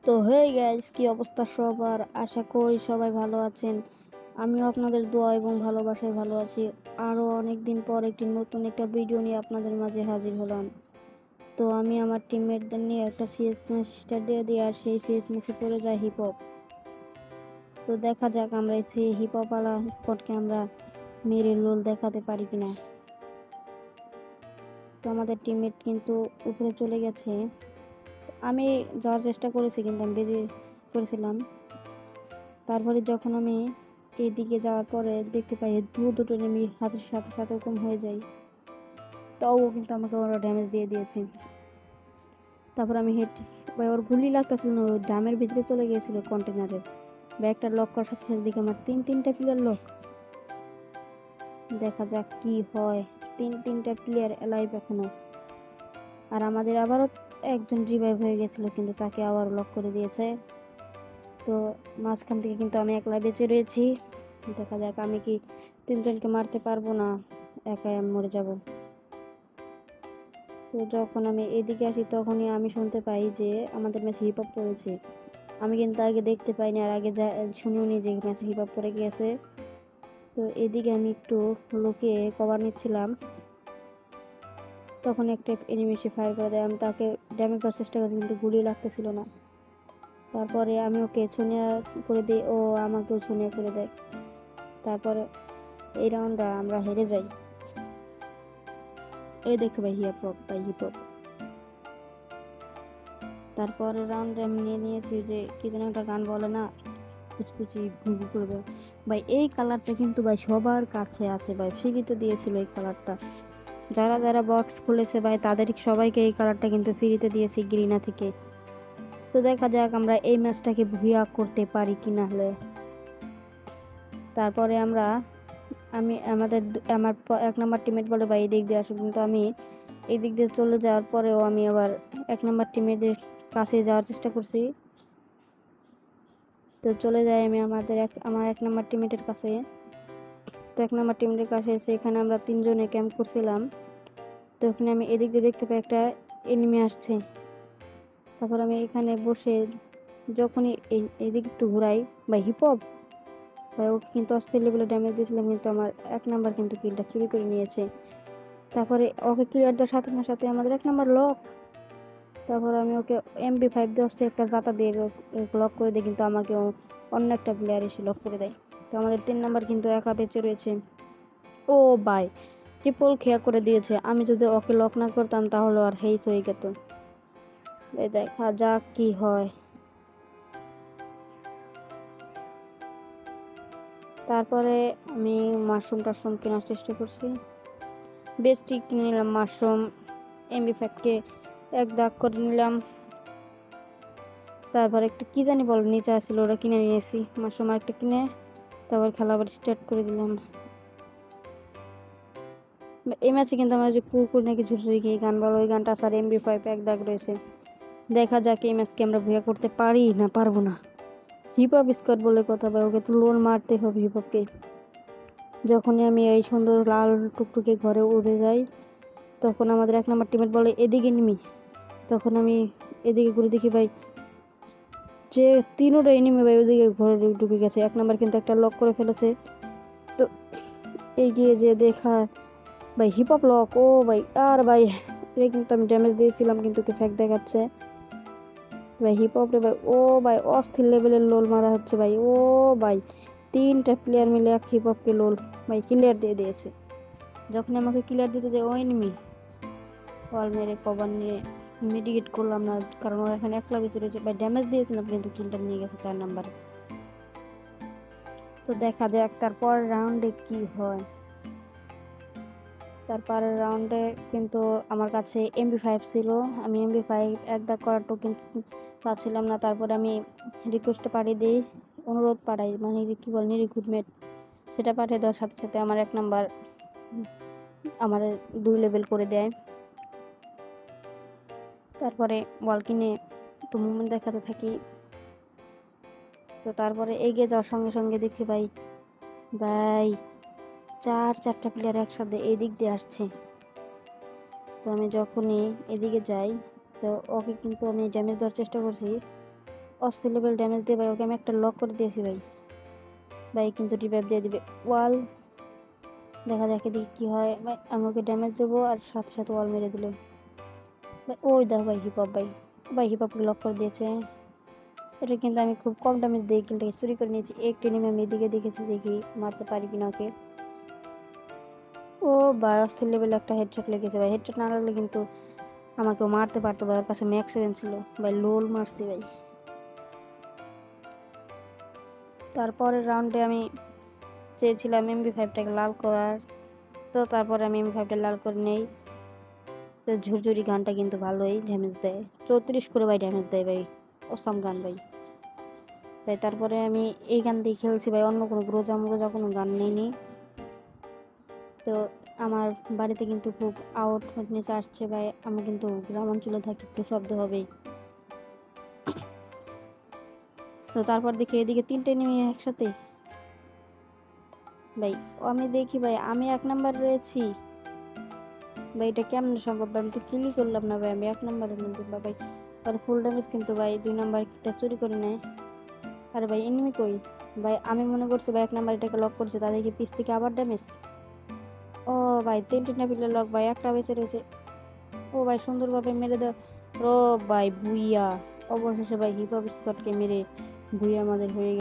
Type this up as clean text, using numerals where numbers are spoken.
তো hey guys, কি অবস্থা সবার? আশা করি সবাই ভালো আছেন। আমিও আপনাদের দোয়া এবং ভালোবাসায় ভালো আছি। আরও অনেক দিন পর একটি নতুন ভিডিও নিয়ে আপনাদের মাঝে হাজির হলাম। তো আমি আমার টিমমেটদের নিয়ে একটা সিএস ম্যাচ স্টার্ট দিয়ে দিই, আর সেই সিএস ম্যাচে পড়ে যায় হিপ হপ। তো দেখা যাক আমরা সেই হিপ হপ ওয়ালা স্পটকে আমরা মেরে লোল দেখাতে পারি কিনা। তো আমাদের টিমমেট কিন্তু উপরে চলে গেছে। আমি যাওয়ার চেষ্টা করেছি, কিন্তু আমি বেজে করেছিলাম। তারপরে যখন আমি এদিকে যাওয়ার পরে দেখতে পাই দুটো এনিমি হাতের সাথে সাথে কম হয়ে যায়, তাও কিন্তু আমাকে ওরা ড্যামেজ দিয়ে দিয়েছে। তারপর আমি হেড ভাই, ওর গুলি লাগতেছিল না, ওই ড্যামের ভিতরে চলে গিয়েছিল কন্টেনারের। ব্যাগটা লক করার সাথে সাথে দিকে আমার তিনটা প্লেয়ার লক। দেখা যাক কি হয়। তিনটা প্লেয়ার অ্যালাইভ এখনো। আর আমাদের আবারও একজন রিভাইভ হয়ে গেছিল, কিন্তু তাকে আবার লক করে দিয়েছে। তো মাঝখান থেকে কিন্তু আমি একলা বেঁচে রয়েছি। দেখা যাক আমি কি তিনজনকে মারতে পারবো না, একাই আমি মরে যাব। তো যখন আমি এদিকে আসি তখনই আমি শুনতে পাই যে আমাদের ম্যাচে হিপ হপ পড়েছে। আমি কিন্তু আগে দেখতে পাইনি, আর আগে শুনিও নি যে ম্যাচে হিপ হপ পড়ে গিয়েছে। তো এদিকে আমি একটু লোকে কভার নিচ্ছিলাম, তখন একটা এনিমি এসে ফায়ার করে দেয়। আমি তাকে ড্যামেজ দেওয়ার চেষ্টা করি, কিন্তু গুলি লাগতেছিল না। তারপরে আমি ওকে ছুনিয়া করে দিই, ও আমাকেও ছুনিয়া করে দেয়। তারপরে এই রাউন্ডটা আমরা হেরে যাই। এই দেখো ভাই, হিপ হপ ভাই, হিপ হপ। তারপরে রাউন্ডে আমি নিয়েছি যে কি যেন একটা গান বলে না, কুচকুচি ঘুঘু করবে ভাই। এই কালারটা কিন্তু ভাই সবার কাছে আছে ভাই, ফ্রিতে দিয়েছিল এই কালারটা। যারা যারা বক্স খুলেছে ভাই, তাদের সবাইকে এই কালারটা কিন্তু ফ্রিতে দিয়েছি গ্রিনা থেকে। তো দেখা যাক আমরা এই ম্যাচটাকে ভুইয়া করতে পারি কিনা হলে। তারপরে আমার এক নম্বর টিমমেট বলে ভাই এই দিক দিয়ে আসো, কিন্তু আমি এই দিক দিয়ে চলে যাওয়ার পরেও আমি আবার এক নম্বর টিমমেটের কাছে যাওয়ার চেষ্টা করছি। তো চলে যাই আমি আমার এক নম্বর টিমমেটের কাছে। তো এক নম্বর টিমমেটের কাছে এসে এখানে আমরা তিনজনে ক্যাম্প করছিলাম। তো ওখানে আমি এদিক দিয়ে দেখতে পাই একটা এনিমি আসছে। তারপর আমি এখানে বসে যখনই এইদিকে একটু ঘুরাই, ভাই হিপ হপ ভাই, ওকে কিন্তু অস্থির লেভেলে ড্যামেজ দিয়েছিলাম, কিন্তু আমার এক নাম্বার কিন্তু কিলটা চুরি করে নিয়েছে। তারপরে ওকে ক্লিয়ার দেওয়ার সাথে না সাথে আমাদের এক নাম্বার লক। তারপর আমি ওকে MP5 দিয়ে অস্থির একটা জাতা দিয়ে লক করে দিই, কিন্তু আমাকে অন্য একটা প্লেয়ার এসে লক করে দেয়। তো আমাদের 3 নাম্বার কিন্তু একা বেঁচে রয়েছে। ও ভাই, ট্রিপল খেয়া করে দিয়েছে। আমি যদি ওকে লক না করতাম তাহলে আর হেইস হয়ে যেত। দেখা যাক কি হয়। তারপরে আমি মাশরুম কেনার চেষ্টা করছি, বেস্ট কিনে নিলাম মাশরুম। MP5কে এক দাগ করে নিলাম। তারপর একটা কি জানি বলে নিচে আসছিল, ওরা কিনে নিয়েছি মাশরুম একটা কিনে। তারপর খেলা আবার স্টার্ট করে দিলাম। এই ম্যাচে কিন্তু আমার যে কুকুর নাকি ঝুড়ি গিয়ে গান বলো, ওই গানটা আর MP5 এক দাগ রয়েছে। দেখা যাক এই ম্যাচকে আমরা ভুয়া করতে পারি না পারবো না। হিপ হপ স্কোয়াড বলে কথা ভাই, ওকে তো লোন মারতে হবে হিপ হপকে। যখনই আমি এই সুন্দর লাল টুকটুকে ঘরে উড়ে যাই, তখন আমাদের এক নম্বর টিমের বলে এদিকে নিমি। তখন আমি এদিকে ঘুরে দেখি ভাই যে তিনোটা এনিমি ভাই ওদিকে ঘরে ঢুকে গেছে। এক নম্বর কিন্তু একটা লক করে ফেলেছে। তো এগিয়ে যে দেখা ভাই হিপ হপ লক, ও ভাই, আর ভাই এটা কিন্তু আমি ড্যামেজ দিয়েছিলাম, কিন্তু কে ফ্যাক দেখাচ্ছে ভাই হিপ হপ রে ভাই। ও ভাই অস্থির লেভেলের লোল মারা হচ্ছে ভাই। ও ভাই, 3টা প্লেয়ার মিলে এক হিপ হপকে লোল ভাই ক্লিয়ার দিয়ে দিয়েছে। যখন আমাকে ক্লিয়ার দিতে যায়, ওই এনিমি ওয়াল মেরে কভার নিয়ে মিডিকেট করলাম না, কারণ ওর এখানে একলা বেঁচে রয়েছে ভাই। ড্যামেজ দিয়েছিলাম, কিন্তু কিলটা নিয়ে গেছে 4 নাম্বারে। তো দেখা যাক তারপর রাউন্ডে কি হয়। তারপর রাউন্ডে কিন্তু আমার কাছে MP5 ছিল। আমি MP5 এক দাগ করার টোকেন পাচ্ছিলাম না। তারপরে আমি রিকোয়েস্ট পাঠিয়ে দিই, অনুরোধ পাঠাই, মানে যে কী বলেন রিক্রুটমেন্ট, সেটা পাঠিয়ে দেওয়ার সাথে সাথে আমার এক নাম্বার আমার 2 লেভেল করে দেয়। তারপরে বল কিনে একটু মুভমেন্ট দেখাতে থাকি। তো তারপরে এগিয়ে যাওয়ার সঙ্গে সঙ্গে দেখি ভাই 4টা প্লেয়ার একসাথে এই দিক দিয়ে আসছে। তো আমি যখনই এদিকে যাই, তো ওকে কিন্তু আমি ড্যামেজ দেওয়ার চেষ্টা করছি, অস্থির লেভেল ড্যামেজ দিয়ে ভাই ওকে আমি একটা লক করে দিয়েছি ভাই। ভাই কিন্তু রিভাইভ দিয়ে দিবে ওয়াল। দেখা যাক এদিকে কী হয় ভাই। আমি ওকে ড্যামেজ দেবো আর সাথে সাথে ওয়াল মেরে দিল ভাই। ওই দেখো ভাই হিপ হপ ভাই। ভাই হিপ হপকে লক করে দিয়েছে। এটা কিন্তু আমি খুব কম ড্যামেজ দিয়ে কিলটাকে চুরি করে নিয়েছি। একটি নেমে আমি এদিকে দেখেছি, দেখি মারতে পারি কিনা ওকে। ও ভাই অস্থির লেভেলে একটা হেডশট লেগেছে ভাই। হেডশট না লাগলে কিন্তু আমাকেও মারতে পারতো ভাই, ওর কাছে ম্যাক্স 7 ছিল ভাই। লোল মারছি ভাই। তারপরের রাউন্ডে আমি চেয়েছিলাম MP5টাকে লাল করার, তো তারপরে আমি MP5টা লাল করে নেই। তো ঝুরঝুরি গানটা কিন্তু ভালোই ড্যামেজ দেয়, 34 করে ভাই ড্যামেজ দেয় ভাই। ওসাম গান ভাই। তাই তারপরে আমি এই গান দিয়ে খেলছি ভাই, অন্য কোনো গ্রোজা মোজা কোনো গান নেইনি। তো আমার বাড়িতে কিন্তু খুব আউট ফিটনেস আসছে ভাই। আমি কিন্তু গ্রাম অঞ্চলে থাকি, একটু শব্দ হবেই। তো তারপর দেখি এদিকে 3টে নেমে একসাথে ভাই। আমি দেখি ভাই আমি 1 নাম্বার রয়েছি ভাই। এটা কেমন সম্ভব ভাই? আমি তো কিলই করলাম না ভাই, আমি 1 নাম্বারের মধ্যে ভাই। আর ফুল ড্যামেজ কিন্তু ভাই 2 নাম্বার কিটা চুরি করে নেয়। আরে ভাই এনিমি কই ভাই? আমি মনে করছি ভাই 1 নাম্বার এটাকে লক করছে, তাদেরকে পিছ থেকে আবার ড্যামেজ। ও ভাই 3টে টেবিলের লক ভাই, একটা বেঁচে রয়েছে। ও ভাই সুন্দরভাবে মেরে দাও। ও ভাই বুইয়া। অবশেষে ভাই হিপ হপ স্কোয়াডকে মেরে ভুইয়া আমাদের হয়ে